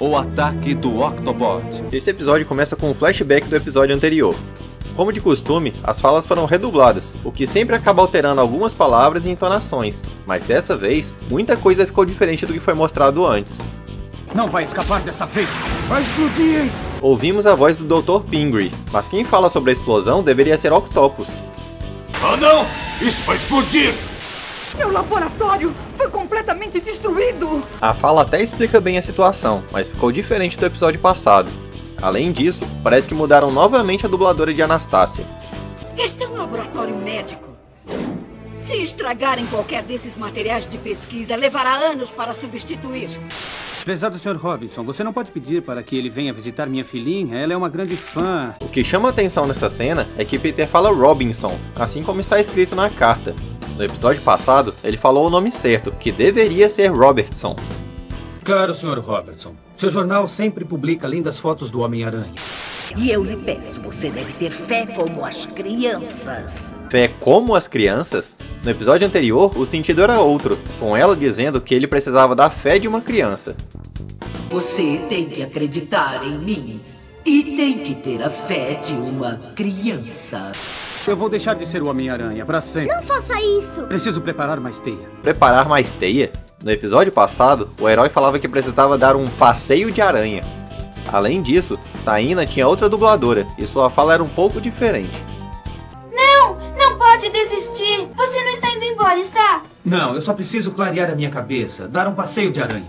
O ataque do Octobot. Esse episódio começa com um flashback do episódio anterior. Como de costume, as falas foram redubladas, o que sempre acaba alterando algumas palavras e entonações, mas dessa vez, muita coisa ficou diferente do que foi mostrado antes. Não vai escapar dessa vez! Vai explodir, hein? Ouvimos a voz do Dr. Pingree, mas quem fala sobre a explosão deveria ser Octopus. Ah não! Isso vai explodir! Meu laboratório foi completamente destruído! A fala até explica bem a situação, mas ficou diferente do episódio passado. Além disso, parece que mudaram novamente a dubladora de Anastasia. Este é um laboratório médico. Se estragarem qualquer desses materiais de pesquisa, levará anos para substituir. Prezado Sr. Robinson, você não pode pedir para que ele venha visitar minha filhinha? Ela é uma grande fã. O que chama a atenção nessa cena é que Peter fala Robinson, assim como está escrito na carta. No episódio passado, ele falou o nome certo, que deveria ser Robertson. Caro Sr. Robertson, seu jornal sempre publica lindas fotos do Homem-Aranha. E eu lhe peço, você deve ter fé como as crianças. Fé como as crianças? No episódio anterior, o sentido era outro, com ela dizendo que ele precisava da fé de uma criança. Você tem que acreditar em mim e tem que ter a fé de uma criança. Eu vou deixar de ser o Homem-Aranha para sempre. Não faça isso! Preciso preparar mais teia. Preparar mais teia? No episódio passado, o herói falava que precisava dar um passeio de aranha. Além disso, Taina tinha outra dubladora e sua fala era um pouco diferente. Não pode desistir! Você não está indo embora, está? Não, eu só preciso clarear a minha cabeça, dar um passeio de aranha.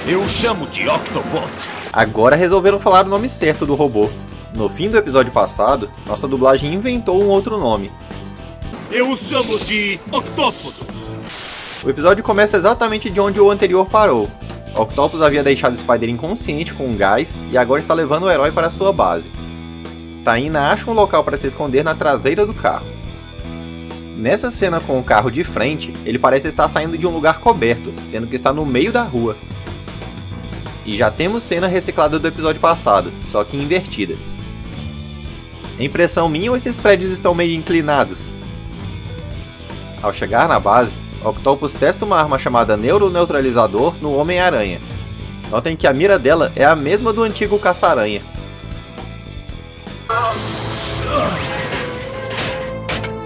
Eu chamo de Octobot. Agora resolveram falar o nome certo do robô. No fim do episódio passado, nossa dublagem inventou um outro nome. Eu o chamo de Octópodos. O episódio começa exatamente de onde o anterior parou. Octopus havia deixado Spider inconsciente com um gás e agora está levando o herói para sua base. Taina acha um local para se esconder na traseira do carro. Nessa cena com o carro de frente, ele parece estar saindo de um lugar coberto, sendo que está no meio da rua. E já temos cena reciclada do episódio passado, só que invertida. É impressão minha ou esses prédios estão meio inclinados? Ao chegar na base, Octopus testa uma arma chamada Neuroneutralizador no Homem-Aranha. Notem que a mira dela é a mesma do antigo Caça-Aranha.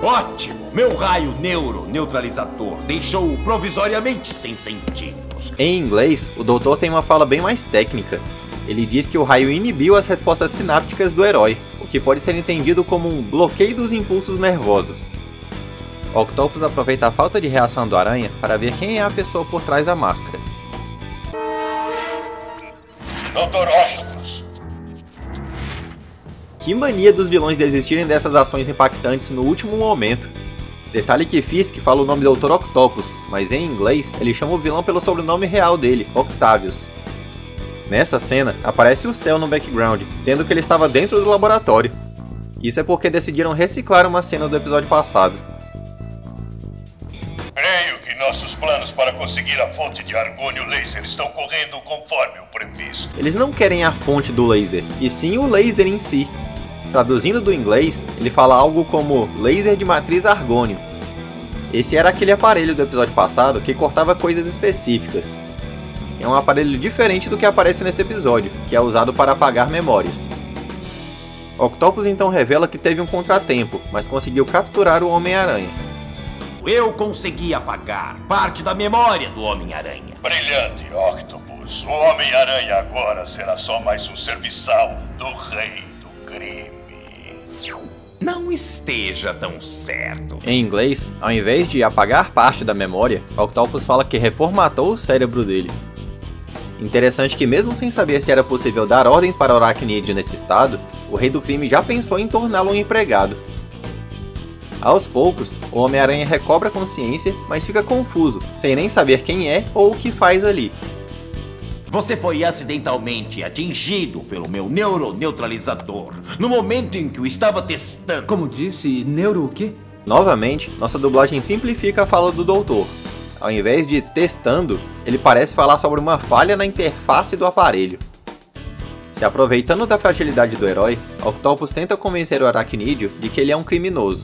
Ótimo! Meu raio neuroneutralizador deixou-o provisoriamente sem sentidos. Em inglês, o doutor tem uma fala bem mais técnica. Ele diz que o raio inibiu as respostas sinápticas do herói, o que pode ser entendido como um bloqueio dos impulsos nervosos. Octopus aproveita a falta de reação do Aranha para ver quem é a pessoa por trás da máscara. Dr. Octopus. Que mania dos vilões desistirem dessas ações impactantes no último momento. Detalhe que Fisk fala o nome do Dr. Octopus, mas em inglês ele chama o vilão pelo sobrenome real dele, Octavius. Nessa cena, aparece o céu no background, sendo que ele estava dentro do laboratório. Isso é porque decidiram reciclar uma cena do episódio passado. Creio que nossos planos para conseguir a fonte de argônio laser estão correndo conforme o previsto. Eles não querem a fonte do laser, e sim o laser em si. Traduzindo do inglês, ele fala algo como laser de matriz argônio. Esse era aquele aparelho do episódio passado que cortava coisas específicas. É um aparelho diferente do que aparece nesse episódio, que é usado para apagar memórias. Octopus então revela que teve um contratempo, mas conseguiu capturar o Homem-Aranha. Eu consegui apagar parte da memória do Homem-Aranha. Brilhante, Octopus. O Homem-Aranha agora será só mais um serviçal do rei do crime. Não esteja tão certo. Em inglês, ao invés de apagar parte da memória, Octopus fala que reformatou o cérebro dele. Interessante que mesmo sem saber se era possível dar ordens para o Aracnídeo nesse estado, o rei do crime já pensou em torná-lo um empregado. Aos poucos, o Homem-Aranha recobra a consciência, mas fica confuso, sem nem saber quem é ou o que faz ali. Você foi acidentalmente atingido pelo meu neuroneutralizador no momento em que o estava testando. Como disse, neuro o quê? Novamente, nossa dublagem simplifica a fala do doutor. Ao invés de testando, ele parece falar sobre uma falha na interface do aparelho. Se aproveitando da fragilidade do herói, Octopus tenta convencer o Aracnídeo de que ele é um criminoso.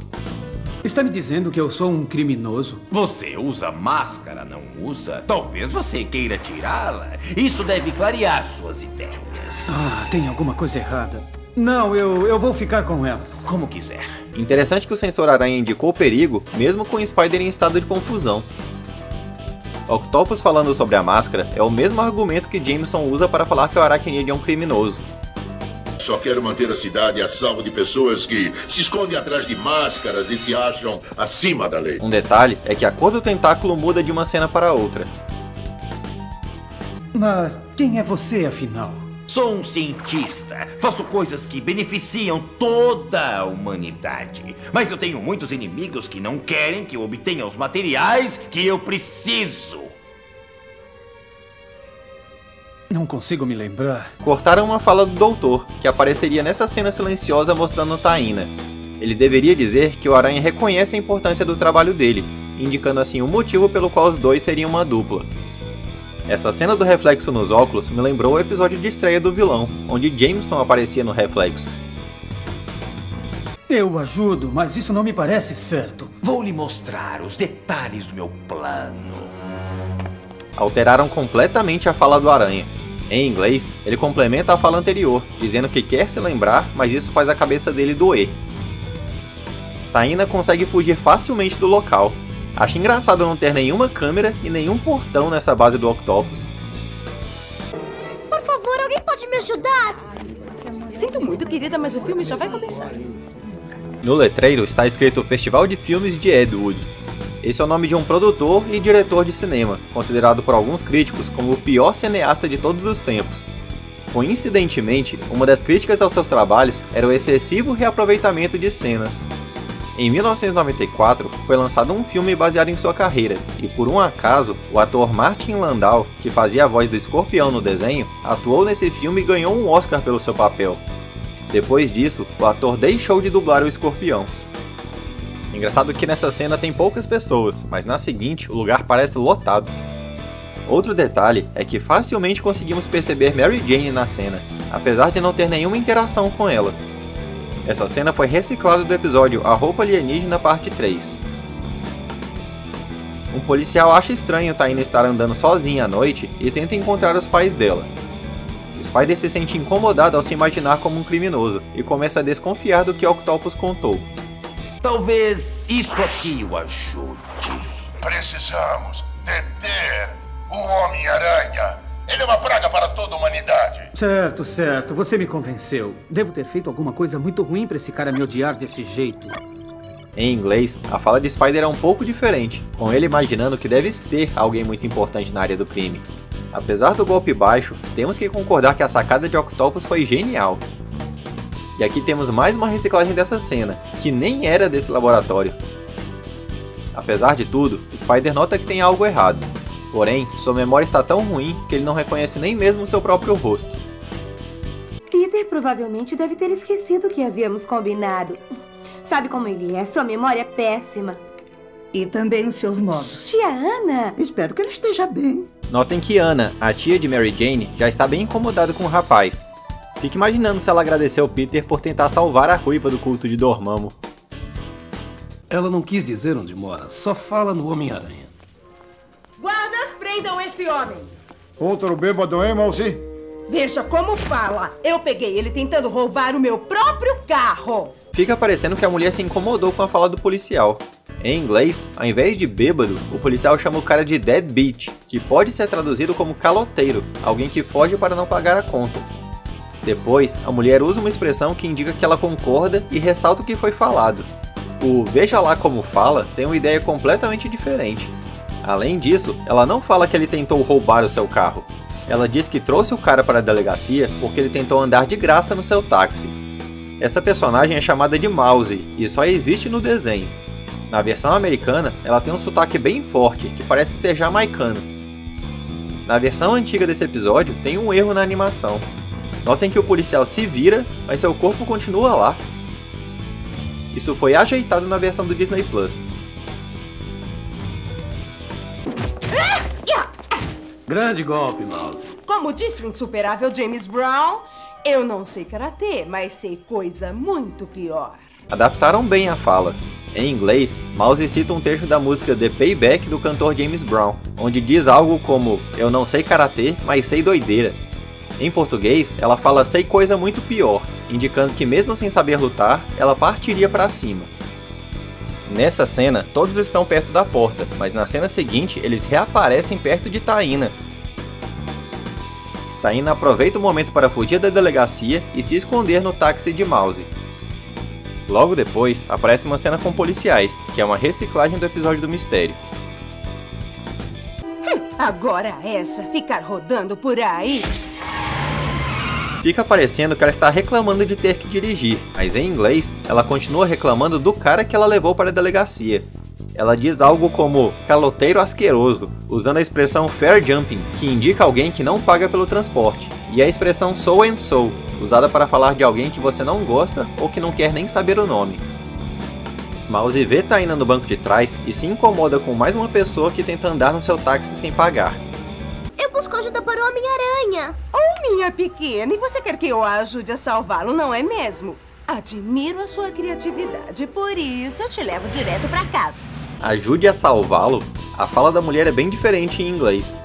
Está me dizendo que eu sou um criminoso? Você usa máscara, não usa? Talvez você queira tirá-la. Isso deve clarear suas ideias. Ah, tem alguma coisa errada. Não, eu vou ficar com ela. Como quiser. Interessante que o sensor aranha indicou perigo, mesmo com o Spider em estado de confusão. Octopus falando sobre a máscara é o mesmo argumento que Jameson usa para falar que o aracnídeo é um criminoso. Só quero manter a cidade a salvo de pessoas que se escondem atrás de máscaras e se acham acima da lei. Um detalhe é que a cor do tentáculo muda de uma cena para outra. Mas quem é você, afinal? Sou um cientista. Faço coisas que beneficiam toda a humanidade. Mas eu tenho muitos inimigos que não querem que eu obtenha os materiais que eu preciso. Não consigo me lembrar. Cortaram uma fala do doutor, que apareceria nessa cena silenciosa mostrando Taina. Ele deveria dizer que o Aranha reconhece a importância do trabalho dele, indicando assim o motivo pelo qual os dois seriam uma dupla. Essa cena do reflexo nos óculos me lembrou o episódio de estreia do vilão, onde Jameson aparecia no reflexo. Eu ajudo, mas isso não me parece certo. Vou lhe mostrar os detalhes do meu plano. Alteraram completamente a fala do Aranha. Em inglês, ele complementa a fala anterior, dizendo que quer se lembrar, mas isso faz a cabeça dele doer. Taina consegue fugir facilmente do local. Acho engraçado não ter nenhuma câmera e nenhum portão nessa base do Octopus. Por favor, alguém pode me ajudar? Sinto muito, querida, mas o filme já vai começar. No letreiro está escrito Festival de Filmes de Edwood. Esse é o nome de um produtor e diretor de cinema, considerado por alguns críticos como o pior cineasta de todos os tempos. Coincidentemente, uma das críticas aos seus trabalhos era o excessivo reaproveitamento de cenas. Em 1994, foi lançado um filme baseado em sua carreira, e por um acaso, o ator Martin Landau, que fazia a voz do Escorpião no desenho, atuou nesse filme e ganhou um Oscar pelo seu papel. Depois disso, o ator deixou de dublar o Escorpião. Engraçado que nessa cena tem poucas pessoas, mas na seguinte o lugar parece lotado. Outro detalhe é que facilmente conseguimos perceber Mary Jane na cena, apesar de não ter nenhuma interação com ela. Essa cena foi reciclada do episódio A Roupa Alienígena Parte 3. Um policial acha estranho Taina estar andando sozinha à noite e tenta encontrar os pais dela. Spider se sente incomodado ao se imaginar como um criminoso e começa a desconfiar do que Octopus contou. Talvez isso aqui o ajude. Precisamos deter o Homem-Aranha. Ele é uma praga para toda a humanidade. Certo, certo. Você me convenceu. Devo ter feito alguma coisa muito ruim para esse cara me odiar desse jeito. Em inglês, a fala de Spider é um pouco diferente, com ele imaginando que deve ser alguém muito importante na área do crime. Apesar do golpe baixo, temos que concordar que a sacada de Octopus foi genial. E aqui temos mais uma reciclagem dessa cena, que nem era desse laboratório. Apesar de tudo, Spider nota que tem algo errado. Porém, sua memória está tão ruim que ele não reconhece nem mesmo seu próprio rosto. Peter provavelmente deve ter esquecido o que havíamos combinado. Sabe como ele é? Sua memória é péssima. E também os seus modos. Tia Ana! Espero que ele esteja bem. Notem que Ana, a tia de Mary Jane, já está bem incomodada com o rapaz. Fique imaginando se ela agradeceu Peter por tentar salvar a ruiva do culto de Dormammu. Ela não quis dizer onde mora, só fala no Homem-Aranha. Guardas, prendam esse homem! Outro bêbado, hein, Mousy? Veja como fala. Eu peguei ele tentando roubar o meu próprio carro. Fica parecendo que a mulher se incomodou com a fala do policial. Em inglês, ao invés de bêbado, o policial chama o cara de deadbeat, que pode ser traduzido como caloteiro, alguém que foge para não pagar a conta. Depois, a mulher usa uma expressão que indica que ela concorda e ressalta o que foi falado. O veja lá como fala tem uma ideia completamente diferente. Além disso, ela não fala que ele tentou roubar o seu carro. Ela diz que trouxe o cara para a delegacia porque ele tentou andar de graça no seu táxi. Essa personagem é chamada de Mousy e só existe no desenho. Na versão americana, ela tem um sotaque bem forte, que parece ser jamaicano. Na versão antiga desse episódio, tem um erro na animação. Notem que o policial se vira, mas seu corpo continua lá. Isso foi ajeitado na versão do Disney Plus. Grande golpe, Mouse. Como disse o insuperável James Brown, eu não sei karatê, mas sei coisa muito pior. Adaptaram bem a fala. Em inglês, Mouse cita um trecho da música The Payback do cantor James Brown, onde diz algo como "Eu não sei karatê, mas sei doideira". Em português, ela fala "sei coisa muito pior", indicando que mesmo sem saber lutar, ela partiria para cima. Nessa cena, todos estão perto da porta, mas na cena seguinte eles reaparecem perto de Taina. Taina aproveita o momento para fugir da delegacia e se esconder no táxi de Mouse. Logo depois, aparece uma cena com policiais, que é uma reciclagem do episódio do mistério. Agora essa, ficar rodando por aí. Fica parecendo que ela está reclamando de ter que dirigir, mas em inglês, ela continua reclamando do cara que ela levou para a delegacia. Ela diz algo como "caloteiro asqueroso", usando a expressão fair jumping, que indica alguém que não paga pelo transporte, e a expressão so and so, usada para falar de alguém que você não gosta ou que não quer nem saber o nome. Mouse vê Taina no banco de trás e se incomoda com mais uma pessoa que tenta andar no seu táxi sem pagar. Eu busco ajuda para o Homem-Aranha. Oh, minha pequena, e você quer que eu a ajude a salvá-lo, não é mesmo? Admiro a sua criatividade, por isso eu te levo direto para casa. Ajude a salvá-lo? A fala da mulher é bem diferente em inglês.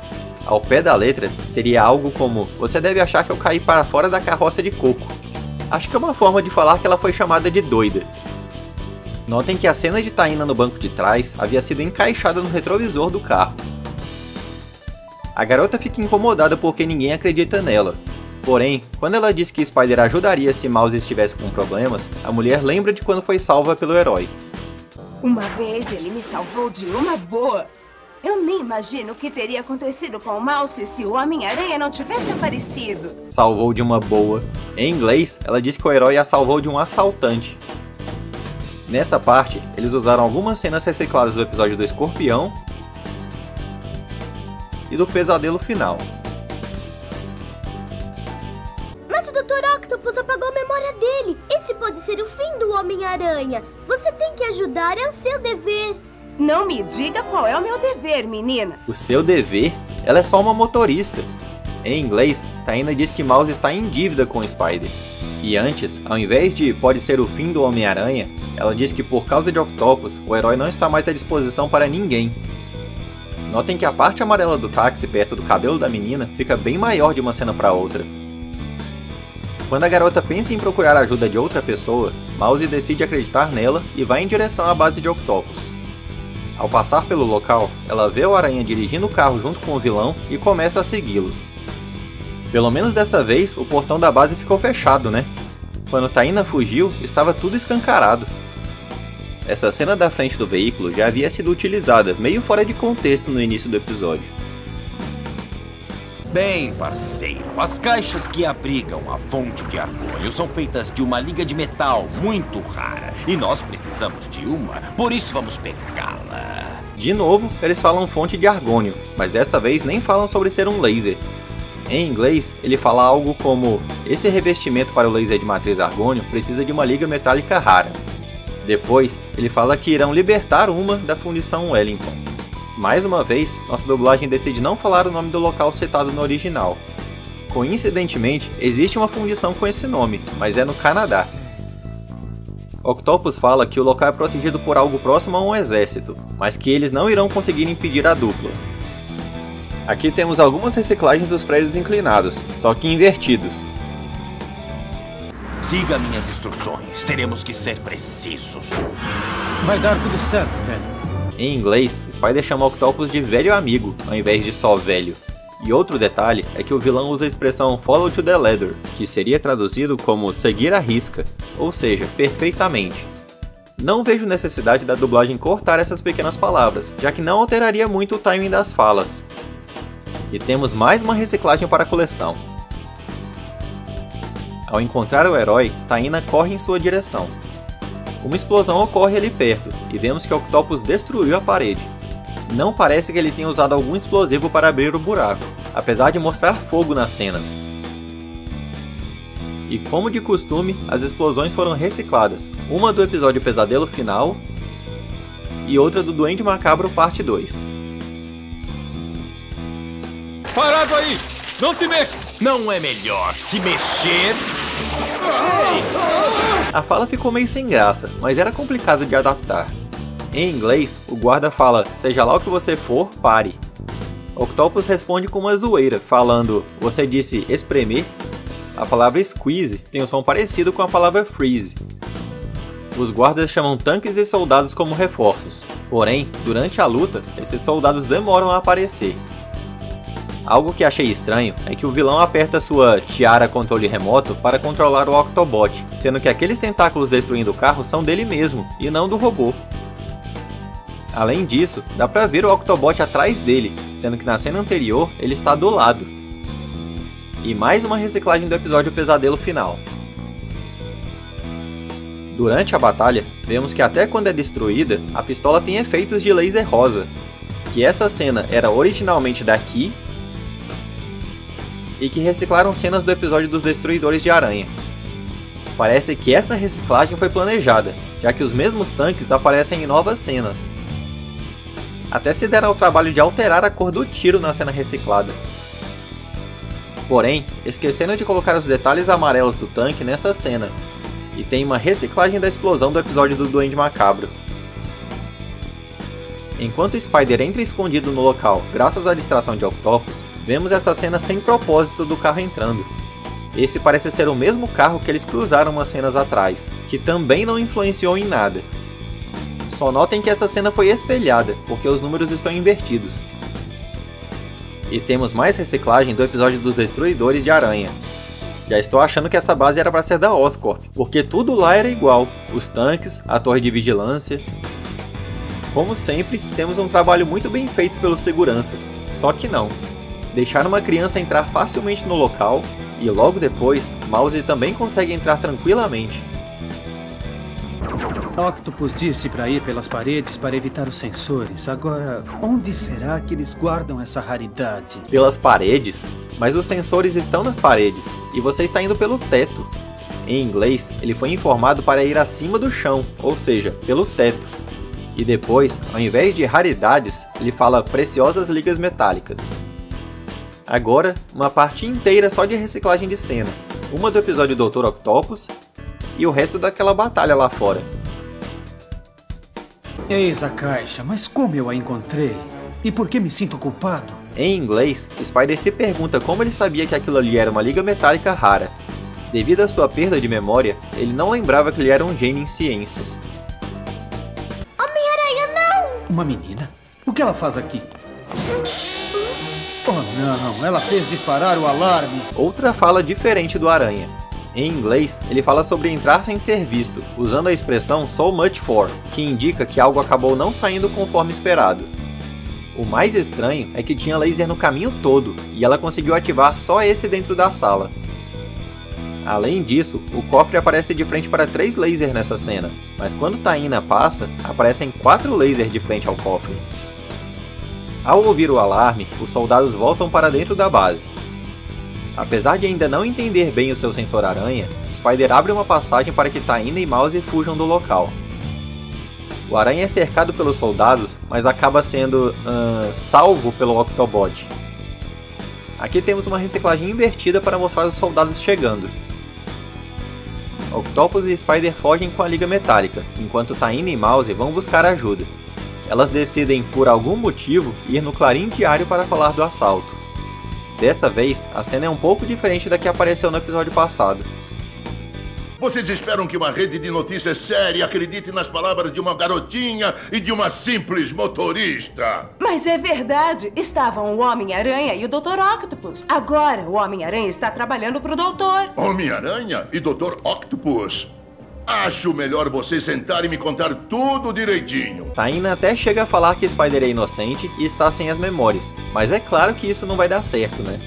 Ao pé da letra, seria algo como "você deve achar que eu caí para fora da carroça de coco". Acho que é uma forma de falar que ela foi chamada de doida. Notem que a cena de Taina no banco de trás havia sido encaixada no retrovisor do carro. A garota fica incomodada porque ninguém acredita nela. Porém, quando ela diz que Spider ajudaria se Mouse estivesse com problemas, a mulher lembra de quando foi salva pelo herói. Uma vez ele me salvou de uma boa. Eu nem imagino o que teria acontecido com o Mouse se o Homem-Aranha não tivesse aparecido. Salvou de uma boa. Em inglês, ela diz que o herói a salvou de um assaltante. Nessa parte, eles usaram algumas cenas recicladas do episódio do Escorpião e do pesadelo final. Mas o Dr. Octopus apagou a memória dele. Esse pode ser o fim do Homem-Aranha. Você tem que ajudar, é o seu dever. Não me diga qual é o meu dever, menina. O seu dever? Ela é só uma motorista. Em inglês, Taina diz que Mouse está em dívida com Spider. E antes, ao invés de "pode ser o fim do Homem-Aranha", ela diz que por causa de Octopus, o herói não está mais à disposição para ninguém. Notem que a parte amarela do táxi perto do cabelo da menina fica bem maior de uma cena para outra. Quando a garota pensa em procurar a ajuda de outra pessoa, Mouse decide acreditar nela e vai em direção à base de Octopus. Ao passar pelo local, ela vê o Aranha dirigindo o carro junto com o vilão e começa a segui-los. Pelo menos dessa vez, o portão da base ficou fechado, né? Quando Taina fugiu, estava tudo escancarado. Essa cena da frente do veículo já havia sido utilizada, meio fora de contexto no início do episódio. Bem, parceiro, as caixas que abrigam a fonte de argônio são feitas de uma liga de metal muito rara. E nós precisamos de uma, por isso vamos pegá-la. De novo, eles falam fonte de argônio, mas dessa vez nem falam sobre ser um laser. Em inglês, ele fala algo como: esse revestimento para o laser de matriz argônio precisa de uma liga metálica rara. Depois, ele fala que irão libertar uma da fundição Wellington. Mais uma vez, nossa dublagem decide não falar o nome do local citado no original. Coincidentemente, existe uma fundição com esse nome, mas é no Canadá. Octopus fala que o local é protegido por algo próximo a um exército, mas que eles não irão conseguir impedir a dupla. Aqui temos algumas reciclagens dos prédios inclinados, só que invertidos. Siga minhas instruções, teremos que ser precisos. Vai dar tudo certo, velho. Em inglês, Spider chama Octopus de velho amigo, ao invés de só velho. E outro detalhe é que o vilão usa a expressão follow to the letter, que seria traduzido como seguir à risca, ou seja, perfeitamente. Não vejo necessidade da dublagem cortar essas pequenas palavras, já que não alteraria muito o timing das falas. E temos mais uma reciclagem para a coleção. Ao encontrar o herói, Taina corre em sua direção. Uma explosão ocorre ali perto, e vemos que Octopus destruiu a parede. Não parece que ele tenha usado algum explosivo para abrir o buraco, apesar de mostrar fogo nas cenas. E como de costume, as explosões foram recicladas, uma do episódio Pesadelo Final e outra do Duende Macabro Parte 2. Parado aí! Não se mexa! Não é melhor se mexer? A fala ficou meio sem graça, mas era complicado de adaptar. Em inglês, o guarda fala, seja lá o que você for, pare. Octopus responde com uma zoeira, falando, você disse espremer? A palavra squeeze tem um som parecido com a palavra freeze. Os guardas chamam tanques e soldados como reforços, porém, durante a luta, esses soldados demoram a aparecer. Algo que achei estranho é que o vilão aperta sua tiara controle remoto para controlar o Octobot, sendo que aqueles tentáculos destruindo o carro são dele mesmo, e não do robô. Além disso, dá pra ver o Octobot atrás dele, sendo que na cena anterior ele está do lado. E mais uma reciclagem do episódio Pesadelo Final. Durante a batalha, vemos que até quando é destruída, a pistola tem efeitos de laser rosa, que essa cena era originalmente daqui, e que reciclaram cenas do episódio dos Destruidores de Aranha. Parece que essa reciclagem foi planejada, já que os mesmos tanques aparecem em novas cenas. Até se deram ao trabalho de alterar a cor do tiro na cena reciclada. Porém, esqueceram de colocar os detalhes amarelos do tanque nessa cena, e tem uma reciclagem da explosão do episódio do Duende Macabro. Enquanto Spider entra escondido no local graças à distração de Octopus, vemos essa cena sem propósito do carro entrando. Esse parece ser o mesmo carro que eles cruzaram umas cenas atrás, que também não influenciou em nada. Só notem que essa cena foi espelhada, porque os números estão invertidos. E temos mais reciclagem do episódio dos Destruidores de Aranha. Já estou achando que essa base era para ser da Oscorp, porque tudo lá era igual, os tanques, a torre de vigilância. Como sempre, temos um trabalho muito bem feito pelos seguranças, só que não. Deixaram uma criança entrar facilmente no local, e logo depois, Mouse também consegue entrar tranquilamente. Octopus disse para ir pelas paredes para evitar os sensores. Agora, onde será que eles guardam essa raridade? Pelas paredes? Mas os sensores estão nas paredes, e você está indo pelo teto. Em inglês, ele foi informado para ir acima do chão, ou seja, pelo teto. E depois, ao invés de raridades, ele fala preciosas ligas metálicas. Agora, uma parte inteira só de reciclagem de cena. Uma do episódio Dr. Octopus e o resto daquela batalha lá fora. Eis a caixa, mas como eu a encontrei? E por que me sinto culpado? Em inglês, Spider se pergunta como ele sabia que aquilo ali era uma liga metálica rara. Devido à sua perda de memória, ele não lembrava que ele era um gênio em ciências. Homem-Aranha, não! Uma menina? O que ela faz aqui? Oh não, ela fez disparar o alarme. Outra fala diferente do Aranha. Em inglês, ele fala sobre entrar sem ser visto, usando a expressão so much for, que indica que algo acabou não saindo conforme esperado. O mais estranho é que tinha laser no caminho todo, e ela conseguiu ativar só esse dentro da sala. Além disso, o cofre aparece de frente para 3 lasers nessa cena, mas quando Taina passa, aparecem 4 lasers de frente ao cofre. Ao ouvir o alarme, os soldados voltam para dentro da base. Apesar de ainda não entender bem o seu sensor aranha, Spider abre uma passagem para que Taina e Mouse fujam do local. O Aranha é cercado pelos soldados, mas acaba sendo salvo pelo Octobot. Aqui temos uma reciclagem invertida para mostrar os soldados chegando. Octopus e Spider fogem com a Liga Metálica, enquanto Taina e Mouse vão buscar ajuda. Elas decidem, por algum motivo, ir no Clarim Diário para falar do assalto. Dessa vez, a cena é um pouco diferente da que apareceu no episódio passado. Vocês esperam que uma rede de notícias séria acredite nas palavras de uma garotinha e de uma simples motorista? Mas é verdade. Estavam o Homem-Aranha e o Dr. Octopus. Agora, o Homem-Aranha está trabalhando pro Doutor. Homem-Aranha e Dr. Octopus? Acho melhor você sentar e me contar tudo direitinho. Taina até chega a falar que Spider é inocente e está sem as memórias, mas é claro que isso não vai dar certo, né?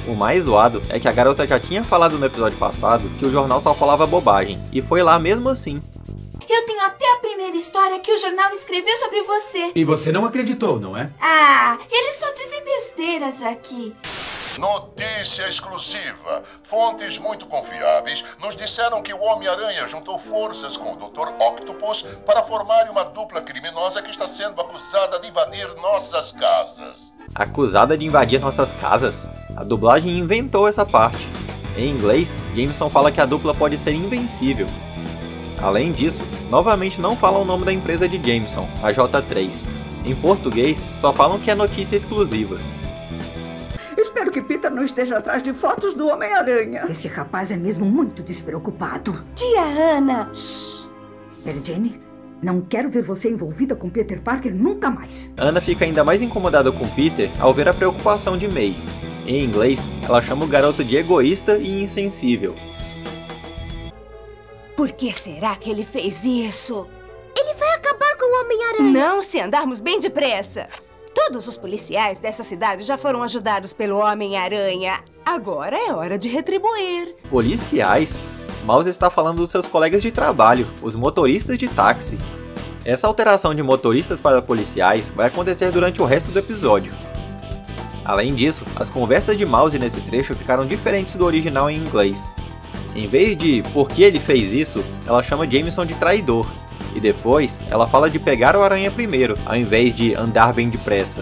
O mais zoado é que a garota já tinha falado no episódio passado que o jornal só falava bobagem, e foi lá mesmo assim. Eu tenho até a primeira história que o jornal escreveu sobre você. E você não acreditou, não é? Ah, eles só dizem besteiras aqui. Notícia exclusiva. Fontes muito confiáveis nos disseram que o Homem-Aranha juntou forças com o Dr. Octopus para formar uma dupla criminosa que está sendo acusada de invadir nossas casas. Acusada de invadir nossas casas? A dublagem inventou essa parte. Em inglês, Jameson fala que a dupla pode ser invencível. Além disso, novamente não falam o nome da empresa de Jameson, a J3. Em português, só falam que é notícia exclusiva. Espero que Peter não esteja atrás de fotos do Homem-Aranha. Esse rapaz é mesmo muito despreocupado. Tia Ana! Shhh! Mary Jane, não quero ver você envolvida com Peter Parker nunca mais. Ana fica ainda mais incomodada com Peter ao ver a preocupação de May. Em inglês, ela chama o garoto de egoísta e insensível. Por que será que ele fez isso? Ele vai acabar com o Homem-Aranha. Não, se andarmos bem depressa. Todos os policiais dessa cidade já foram ajudados pelo Homem-Aranha. Agora é hora de retribuir. Policiais? Mouse está falando dos seus colegas de trabalho, os motoristas de táxi. Essa alteração de motoristas para policiais vai acontecer durante o resto do episódio. Além disso, as conversas de Mouse nesse trecho ficaram diferentes do original em inglês. Em vez de por que ele fez isso, ela chama Jameson de traidor. E depois, ela fala de pegar o Aranha primeiro, ao invés de andar bem depressa.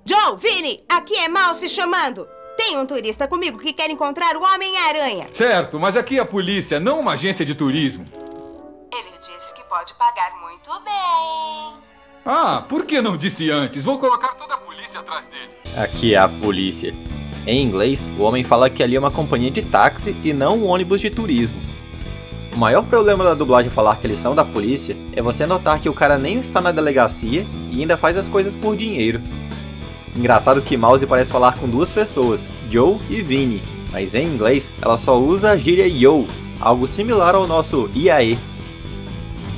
Joe, Vini, aqui é Mouse chamando. Tem um turista comigo que quer encontrar o Homem-Aranha. Certo, mas aqui é a polícia, não uma agência de turismo. Ele disse que pode pagar muito bem. Ah, por que não disse antes? Vou colocar toda a polícia atrás dele. Aqui é a polícia. Em inglês, o homem fala que ali é uma companhia de táxi e não um ônibus de turismo. O maior problema da dublagem falar que eles são da polícia é você notar que o cara nem está na delegacia e ainda faz as coisas por dinheiro. Engraçado que Mouse parece falar com duas pessoas, Joe e Vinny, mas em inglês ela só usa a gíria yo, algo similar ao nosso IAE.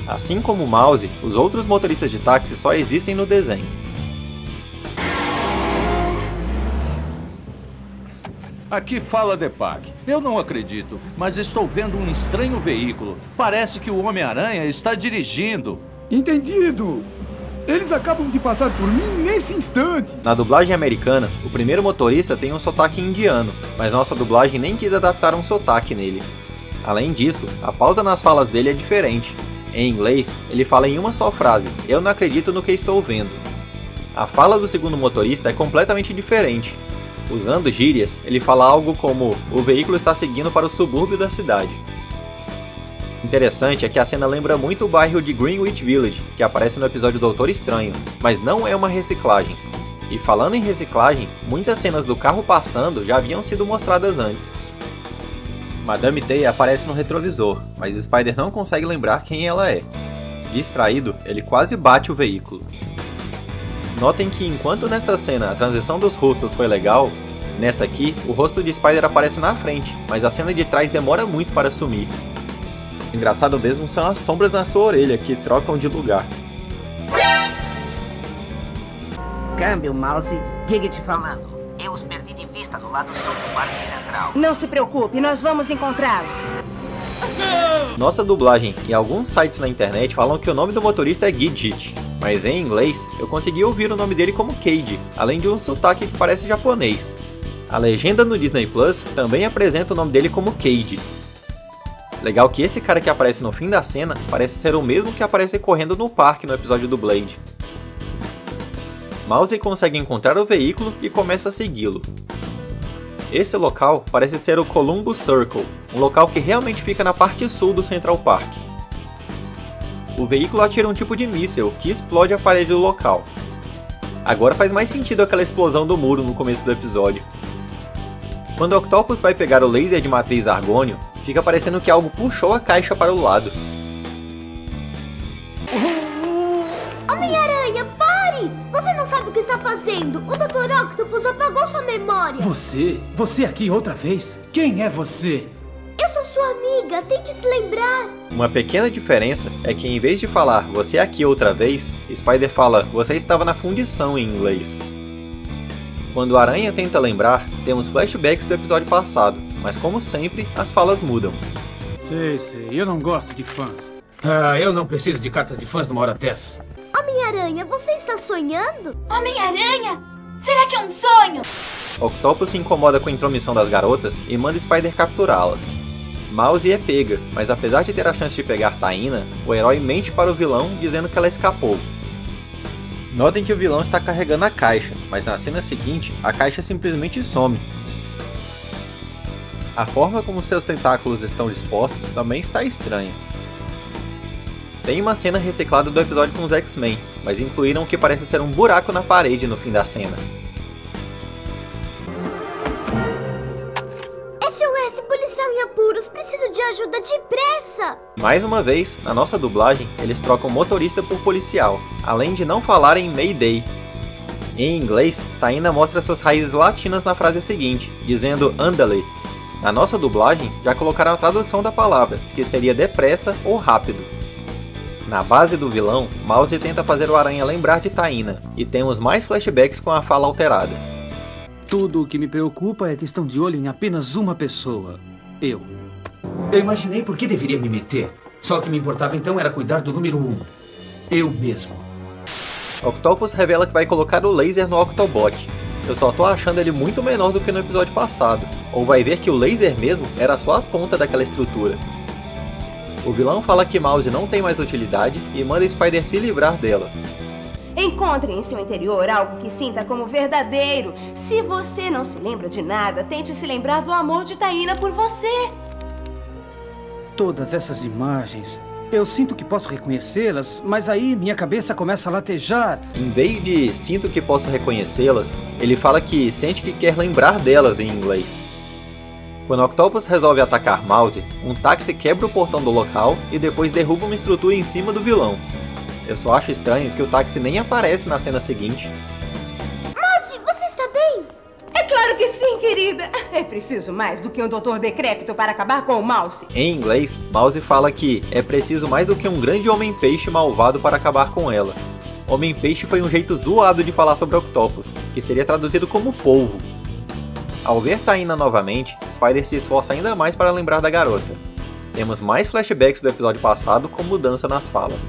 Assim como Mouse, os outros motoristas de táxi só existem no desenho. Aqui fala Deepak. Eu não acredito, mas estou vendo um estranho veículo. Parece que o Homem-Aranha está dirigindo. Entendido. Eles acabam de passar por mim nesse instante. Na dublagem americana, o primeiro motorista tem um sotaque indiano, mas nossa dublagem nem quis adaptar um sotaque nele. Além disso, a pausa nas falas dele é diferente. Em inglês, ele fala em uma só frase, eu não acredito no que estou vendo. A fala do segundo motorista é completamente diferente. Usando gírias, ele fala algo como o veículo está seguindo para o subúrbio da cidade. Interessante é que a cena lembra muito o bairro de Greenwich Village, que aparece no episódio Doutor Estranho, mas não é uma reciclagem. E falando em reciclagem, muitas cenas do carro passando já haviam sido mostradas antes. Madame Teia aparece no retrovisor, mas Spider não consegue lembrar quem ela é. Distraído, ele quase bate o veículo. Notem que enquanto nessa cena a transição dos rostos foi legal, nessa aqui o rosto de Spider aparece na frente, mas a cena de trás demora muito para sumir. Engraçado mesmo são as sombras na sua orelha que trocam de lugar. Câmbio, Mouse. Gigit falando. Eu os perdi de vista no lado sul do Parque Central. Não se preocupe, nós vamos encontrá-los. Nossa dublagem e alguns sites na internet falam que o nome do motorista é Gidget, mas em inglês eu consegui ouvir o nome dele como Cade, além de um sotaque que parece japonês. A legenda no Disney Plus também apresenta o nome dele como Cade. Legal que esse cara que aparece no fim da cena parece ser o mesmo que aparece correndo no parque no episódio do Blade. Mouse consegue encontrar o veículo e começa a segui-lo. Esse local parece ser o Columbus Circle, um local que realmente fica na parte sul do Central Park. O veículo atira um tipo de míssil que explode a parede do local. Agora faz mais sentido aquela explosão do muro no começo do episódio. Quando Octopus vai pegar o laser de matriz argônio, fica parecendo que algo puxou a caixa para o lado. Homem-Aranha, pare! Você não sabe o que está fazendo! O Dr. Octopus apagou sua memória! Você? Você aqui outra vez? Quem é você? Eu sou sua amiga, tente se lembrar! Uma pequena diferença é que em vez de falar você aqui outra vez, Spider fala você estava na fundição em inglês. Quando a Aranha tenta lembrar, temos flashbacks do episódio passado, mas como sempre, as falas mudam. Sei, eu não gosto de fãs. Ah, eu não preciso de cartas de fãs numa hora dessas. Homem-Aranha, você está sonhando? Homem-Aranha? Será que é um sonho? Octopus se incomoda com a intromissão das garotas e manda Spider capturá-las. Mouse é pega, mas apesar de ter a chance de pegar Taina, o herói mente para o vilão dizendo que ela escapou. Notem que o vilão está carregando a caixa, mas na cena seguinte, a caixa simplesmente some. A forma como seus tentáculos estão dispostos também está estranha. Tem uma cena reciclada do episódio com os X-Men, mas incluíram o que parece ser um buraco na parede no fim da cena. SOS, policial em apuros, preciso de ajuda depressa! Mais uma vez, na nossa dublagem, eles trocam motorista por policial, além de não falarem Mayday. Em inglês, Taina mostra suas raízes latinas na frase seguinte, dizendo Andale. Na nossa dublagem, já colocaram a tradução da palavra, que seria depressa ou rápido. Na base do vilão, Mouse tenta fazer o Aranha lembrar de Taina, e temos mais flashbacks com a fala alterada. Tudo o que me preocupa é que estão de olho em apenas uma pessoa. Eu. Eu imaginei por que deveria me meter. Só o que me importava então era cuidar do número 1. Eu mesmo. Octopus revela que vai colocar o laser no Octobot. Eu só tô achando ele muito menor do que no episódio passado. Ou vai ver que o laser mesmo era só a ponta daquela estrutura. O vilão fala que Mouse não tem mais utilidade e manda Spider se livrar dela. Encontre em seu interior algo que sinta como verdadeiro. Se você não se lembra de nada, tente se lembrar do amor de Taina por você. Todas essas imagens, eu sinto que posso reconhecê-las, mas aí minha cabeça começa a latejar. Em vez de sinto que posso reconhecê-las, ele fala que sente que quer lembrar delas em inglês. Quando Octopus resolve atacar Mouse, um táxi quebra o portão do local e depois derruba uma estrutura em cima do vilão. Eu só acho estranho que o táxi nem aparece na cena seguinte. Mouse, você está bem? É claro que sim, querida. É preciso mais do que um doutor decrépito para acabar com o Mouse. Em inglês, Mouse fala que é preciso mais do que um grande homem-peixe malvado para acabar com ela. Homem-peixe foi um jeito zoado de falar sobre Octopus, que seria traduzido como polvo. Ao ver Taina novamente, Spider se esforça ainda mais para lembrar da garota. Temos mais flashbacks do episódio passado com mudança nas falas.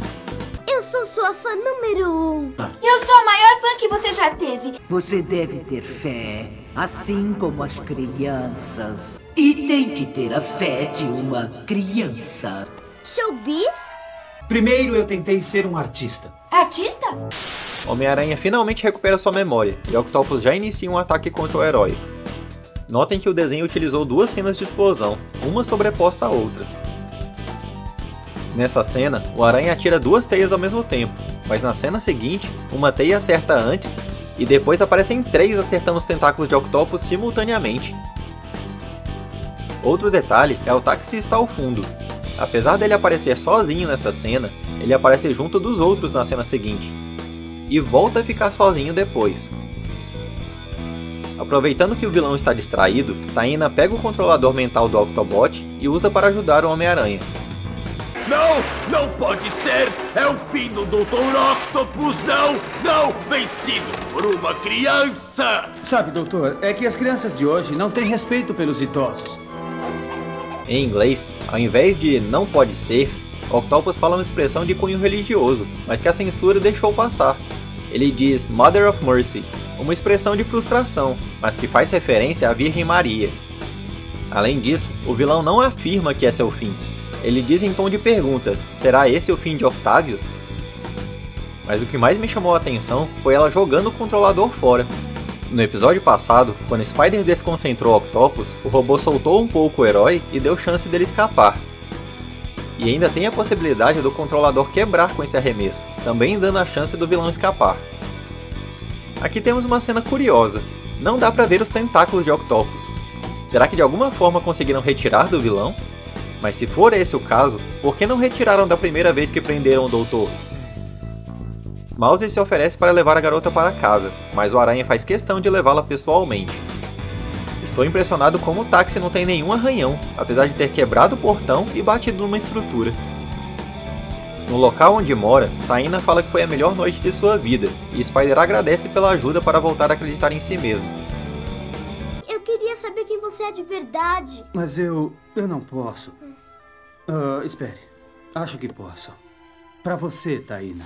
Eu sou sua fã número 1. Eu sou a maior fã que você já teve. Você deve ter fé, assim como as crianças. E tem que ter a fé de uma criança. Showbiz? Primeiro eu tentei ser um artista. Artista? Homem-Aranha finalmente recupera sua memória, e Octopus já inicia um ataque contra o herói. Notem que o desenho utilizou duas cenas de explosão, uma sobreposta à outra. Nessa cena, o Aranha atira duas teias ao mesmo tempo, mas na cena seguinte, uma teia acerta antes, e depois aparecem três acertando os tentáculos de Octopus simultaneamente. Outro detalhe é o taxista ao fundo. Apesar dele aparecer sozinho nessa cena, ele aparece junto dos outros na cena seguinte, e volta a ficar sozinho depois. Aproveitando que o vilão está distraído, Taina pega o controlador mental do Octobot e usa para ajudar o Homem-Aranha. Não! Não pode ser! É o fim do Dr. Octopus! Não! Não! Vencido por uma criança! Sabe, doutor, é que as crianças de hoje não têm respeito pelos idosos. Em inglês, ao invés de não pode ser, Octopus fala uma expressão de cunho religioso, mas que a censura deixou passar. Ele diz Mother of Mercy, uma expressão de frustração, mas que faz referência à Virgem Maria. Além disso, o vilão não afirma que esse é o fim. Ele diz em tom de pergunta, será esse o fim de Octavius? Mas o que mais me chamou a atenção foi ela jogando o controlador fora. No episódio passado, quando Spider desconcentrou Octopus, o robô soltou um pouco o herói e deu chance dele escapar. E ainda tem a possibilidade do controlador quebrar com esse arremesso, também dando a chance do vilão escapar. Aqui temos uma cena curiosa, não dá pra ver os tentáculos de Octopus. Será que de alguma forma conseguiram retirar do vilão? Mas se for esse o caso, por que não retiraram da primeira vez que prenderam o doutor? Mouse se oferece para levar a garota para casa, mas o Aranha faz questão de levá-la pessoalmente. Estou impressionado como o táxi não tem nenhum arranhão, apesar de ter quebrado o portão e batido numa estrutura. No local onde mora, Taina fala que foi a melhor noite de sua vida, e Spider agradece pela ajuda para voltar a acreditar em si mesmo. Eu queria saber quem você é de verdade. Mas eu não posso. Espere. Acho que posso. Pra você, Taina.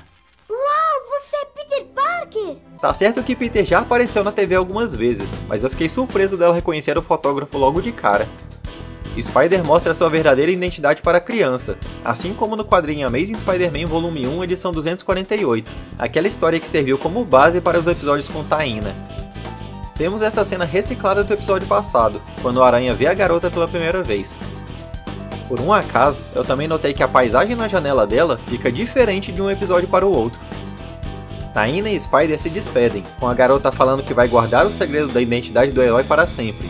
Uau, você é Peter Parker! Tá certo que Peter já apareceu na TV algumas vezes, mas eu fiquei surpreso dela reconhecer o fotógrafo logo de cara. Spider mostra sua verdadeira identidade para a criança, assim como no quadrinho Amazing Spider-Man Volume 1, edição 248, aquela história que serviu como base para os episódios com Taina. Temos essa cena reciclada do episódio passado, quando o Aranha vê a garota pela primeira vez. Por um acaso, eu também notei que a paisagem na janela dela fica diferente de um episódio para o outro. Taina e Spider se despedem, com a garota falando que vai guardar o segredo da identidade do herói para sempre.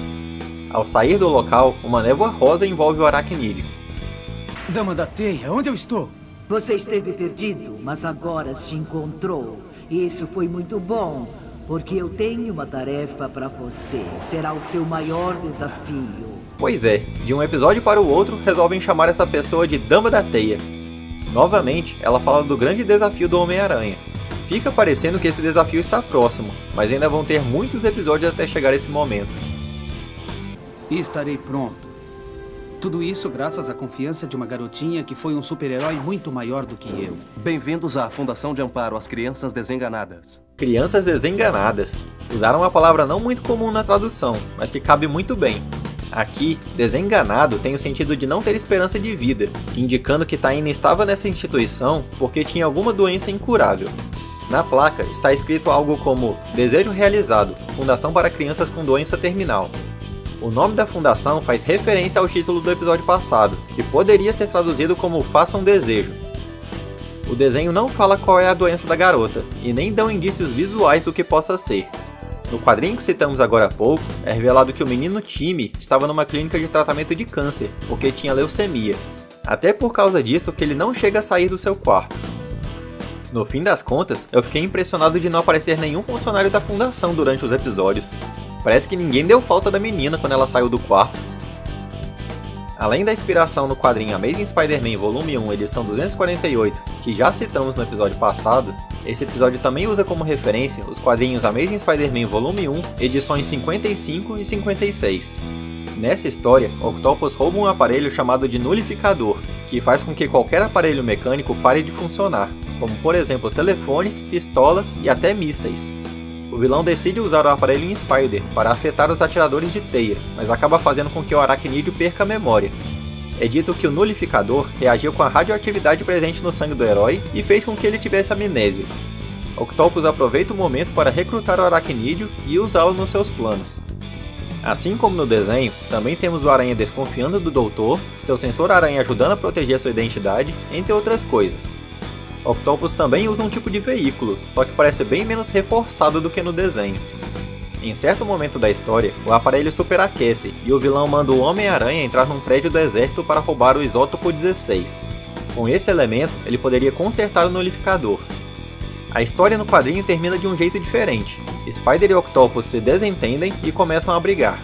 Ao sair do local, uma névoa rosa envolve o aracnídeo. Dama da Teia, onde eu estou? Você esteve perdido, mas agora se encontrou. Isso foi muito bom, porque eu tenho uma tarefa para você. Será o seu maior desafio. Pois é, de um episódio para o outro, resolvem chamar essa pessoa de Dama da Teia. Novamente, ela fala do grande desafio do Homem-Aranha. Fica parecendo que esse desafio está próximo, mas ainda vão ter muitos episódios até chegar esse momento. E estarei pronto. Tudo isso graças à confiança de uma garotinha que foi um super-herói muito maior do que eu. Bem-vindos à Fundação de Amparo às Crianças Desenganadas. Crianças desenganadas. Usaram uma palavra não muito comum na tradução, mas que cabe muito bem. Aqui, desenganado tem o sentido de não ter esperança de vida, indicando que Taina estava nessa instituição porque tinha alguma doença incurável. Na placa está escrito algo como Desejo Realizado, Fundação para Crianças com Doença Terminal. O nome da fundação faz referência ao título do episódio passado, que poderia ser traduzido como Faça um Desejo. O desenho não fala qual é a doença da garota, e nem dão indícios visuais do que possa ser. No quadrinho que citamos agora há pouco, é revelado que o menino Timmy estava numa clínica de tratamento de câncer, porque tinha leucemia. Até por causa disso que ele não chega a sair do seu quarto. No fim das contas, eu fiquei impressionado de não aparecer nenhum funcionário da fundação durante os episódios. Parece que ninguém deu falta da menina quando ela saiu do quarto. Além da inspiração no quadrinho Amazing Spider-Man Volume 1, edição 248, que já citamos no episódio passado, esse episódio também usa como referência os quadrinhos Amazing Spider-Man Volume 1, edições 55 e 56. Nessa história, Octopus rouba um aparelho chamado de Nulificador, que faz com que qualquer aparelho mecânico pare de funcionar, como por exemplo telefones, pistolas e até mísseis. O vilão decide usar o aparelho em Spider para afetar os atiradores de teia, mas acaba fazendo com que o aracnídeo perca a memória. É dito que o Nulificador reagiu com a radioatividade presente no sangue do herói e fez com que ele tivesse amnésia. Octopus aproveita o momento para recrutar o aracnídeo e usá-lo nos seus planos. Assim como no desenho, também temos o Aranha desconfiando do Doutor, seu sensor aranha ajudando a proteger sua identidade, entre outras coisas. Octopus também usa um tipo de veículo, só que parece bem menos reforçado do que no desenho. Em certo momento da história, o aparelho superaquece e o vilão manda o Homem-Aranha entrar num prédio do exército para roubar o isótopo 16. Com esse elemento, ele poderia consertar o Nulificador. A história no quadrinho termina de um jeito diferente. Spider e Octopus se desentendem e começam a brigar.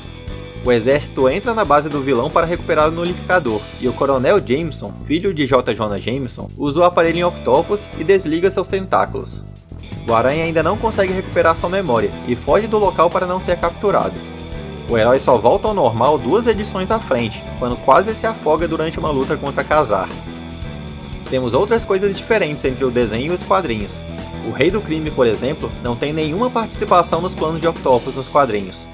O exército entra na base do vilão para recuperar o Nulificador, e o Coronel Jameson, filho de J. Jonah Jameson, usa o aparelho em Octopus e desliga seus tentáculos. O Aranha ainda não consegue recuperar sua memória e foge do local para não ser capturado. O herói só volta ao normal 2 edições à frente, quando quase se afoga durante uma luta contra Kazar. Temos outras coisas diferentes entre o desenho e os quadrinhos. O Rei do Crime, por exemplo, não tem nenhuma participação nos planos de Octopus nos quadrinhos.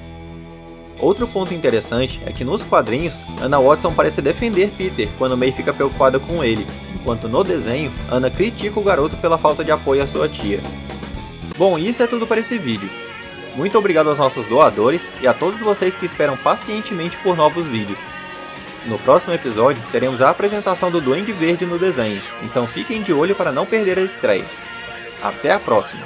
Outro ponto interessante é que nos quadrinhos, Anna Watson parece defender Peter quando May fica preocupada com ele, enquanto no desenho, Anna critica o garoto pela falta de apoio à sua tia. Bom, isso é tudo para esse vídeo. Muito obrigado aos nossos doadores e a todos vocês que esperam pacientemente por novos vídeos. No próximo episódio, teremos a apresentação do Duende Verde no desenho, então fiquem de olho para não perder a estreia. Até a próxima!